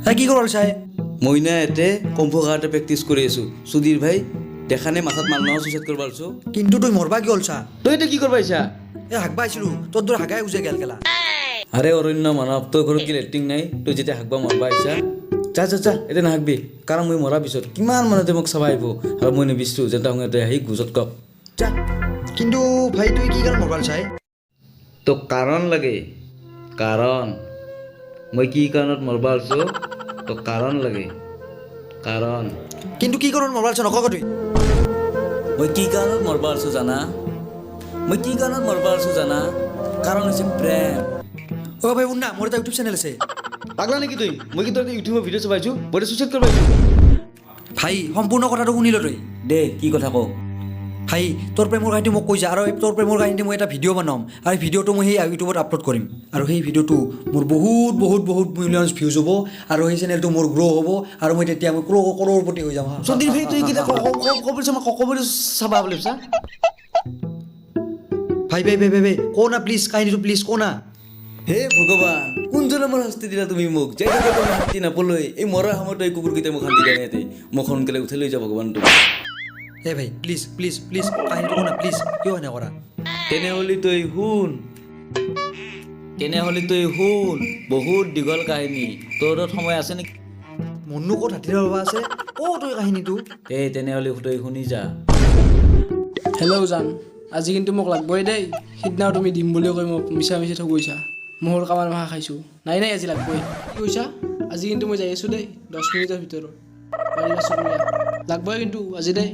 কি কৰল চাই মই না এতে কম্ফু কাৰাটে প্ৰেক্টিচ কৰি আছো সুধীৰ ভাই দেখা নাই মাথাত মাল নহয় সুইচাইড কৰিব পাৰিছো কিন্তু তুই মৰবা কি হ'ল চা তই এতিয়া কি কৰিব আহিছা হাগবা আহিছিলো তোৰ দৰে হাগাই গুজে গেল কেলা আৰে অৰণ্য মানৱ তোৰ ঘৰত কি লেট্ৰিং নাই তই যেতিয়া হাগবা মৰবা আহিছা যা যা যা এতিয়া নাহাগবি কাৰণ মই মৰাৰ পিছত কিমান মানুহতে মোক চাব আহিব আৰু মই নিবিচাৰো যে তাহঁতে আহি গুজত কওক যা কিন্তু ভাই তুই কি কাৰণ মৰবাল চাই তোক কাৰণ লাগে কাৰণ মই কি কাৰণত মৰবা আছো তোক কাৰণ লাগে কাৰণ কিন্তু কি কাৰণ মৰবাল চাই নকওঁ তুই মই কি কাৰণত মৰবা আছো জানা মই কি কাৰণত মৰবা আছো জানা কাৰণ হৈছে প্ৰেম অ' ভাই শুন না মোৰ এটা ইউটিউব চেনেল আছে পাগলা নেকি তুই মই কি তোৰ ইউটিউবৰ ভিডিঅ' চাবাইছো মই চুইচাইড কৰিব আহিছো ভাই সম্পূৰ্ণ কথাটো শুনিল তই দে কি কথা কওঁ ভাই তোৰ প্ৰেমৰ কাহিনী মোক কৈছে আৰু তোৰ প্ৰেমৰ কাহিনী মই এটা ভিডিঅ' বনাম আৰু ভিডিঅ'টো মই সেই ইউটিউবত আপলোড কৰিম আৰু সেই ভিডিঅ'টো মোৰ বহুত বহুত বহুত মিলিয়নছ ভিউজ হ'ব আৰু সেই চেনেলটো মোৰ গ্ৰ' হ'ব আৰু মই তেতিয়া মই কৰোৰপতি হৈ যাম সুধীৰ ভাই তুই কি কবল চাবা বুলি ভাবছা ভাই ভাই ভাই ভাই ভাই কওঁ না প্লিজ কাহিনীটো প্লিজ কওঁ না হে ভগৱান কোনজনে মোৰ শাস্তি দিলা তুমি মোক যে শাস্তি নাপলৈ এই মৰাৰ সময়ত এই কুকুৰকেইটাই মোক শান্তি দিয়া নাই মোক সোনকালে উঠাই লৈ যা ভগৱান তুমি হে ভাই প্লিজ প্লিজ প্লিজ কাহিনীটো কওঁ না প্লিজ কিয় এনে কৰা তেনেহ'লে তই শুন বহুত দীঘল কাহিনী তোৰ তাত সময় আছে নেকি মননো ক'ত হাতীৰ বাবা আছে কওঁ তই কাহিনীটো তেনেহ'লে তই শুনি যা হেল্ল' জান আজি কিন্তু মোক লাগবই দেই সিদিনাও তুমি দিম বুলি কৈ মোক মিছা মিছা ঠগৈছা মোৰ কামাৰ মাখা খাইছোঁ নাই নাই আজি লাগবই কি কৈছা আজি কিন্তু মই যাই আছোঁ দেই 10 মিনিটৰ ভিতৰত পাৰিবা চকুয়া লাগবই কিন্তু আজি দেই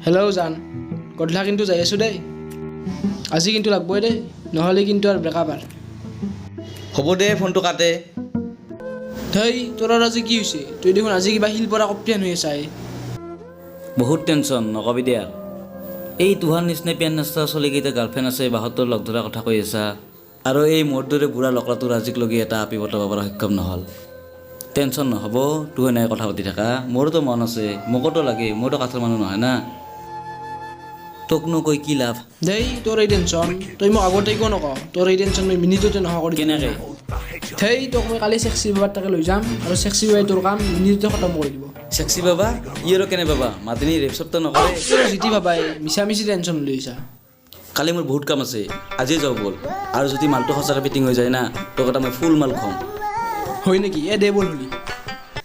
হেল্ল' জান গধূলা কিন্তু যাই আছোঁ দেই আজি কিন্তু লাগবই দেই নহ'লে কিন্তু আৰু ব্ৰেকআপ আৰু হ'ব দে ফোনটো কাটে ধেই তোৰ আৰু আজি কি হৈছে তই দেখোন আজি কিবা শিল পৰা কপ্তিয়ান হৈ আছা বহুত টেনশ্যন নকবি দে আৰু এই তোহাৰ নিচিনা পেন নাস্তা চলিকেইটা গাৰ্লফ্ৰেণ্ড আছে বাহঁতৰ লগ ধৰা কথা কৈ আছা আৰু এই মোৰ দৰে বুঢ়া লকৰাটোৰ আজিকলৈকে এটা আপি পতাব পৰা সক্ষম নহ'ল টেনশ্যন নহ'ব তোৰ এনেকৈ কথা পাতি থাকা মোৰোতো মন আছে মোকোতো লাগে মোৰতো কাঠৰ মানুহ নহয় না তোকনো কৈ কি লাভ দেই তোৰ এই টেনশ্যন তই মোক আগতে কিয় নকওঁ তোৰ এই টেনশ্যন মই মিনিটতে নোহোৱা কৰি কেনেকৈ সেই তোক মই কালি চেক্সি বাবাৰ তাকে লৈ যাম আৰু চেক্সি বাবাই তোৰ কাম মিনিটতে খতম কৰি দিব চেক্সি বাবা ই আৰু কেনে বাবা মাতিনি ৰেপ চপ্তাহ নকৰে জিতি বাবাই মিছা মিছি টেনশ্যন লৈছা কালি মোৰ বহুত কাম আছে আজিয়ে যাওঁ ব'ল আৰু যদি মালটো সঁচাকৈ ফিটিং হৈ যায় না তোক এটা মই ফুল মাল খুৱাম হয় নেকি দে বল হলি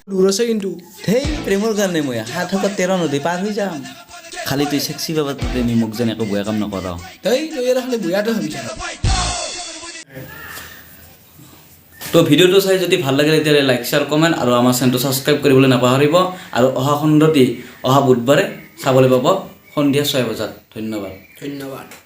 দূৰ আছে কিন্তু সেই প্ৰেমৰ কাৰণে মই 713 নদী পাৰ হৈ যাম খালি তুই চেক্সি বাবাটো প্ৰেমী মোক যেন একো বেয়া কাম নকৰাও এই তই আৰু খালি বেয়াটো ভাবিছা তো ভিডিঅ'টো চাই যদি ভাল লাগে তেতিয়াহ'লে লাইক শ্বেয়াৰ কমেণ্ট আৰু আমাৰ চেনেলটো ছাবস্ক্ৰাইব কৰিবলৈ নাপাহৰিব আৰু অহা বুধবাৰে চাবলৈ পাব সন্ধিয়া 6 বজাত ধন্যবাদ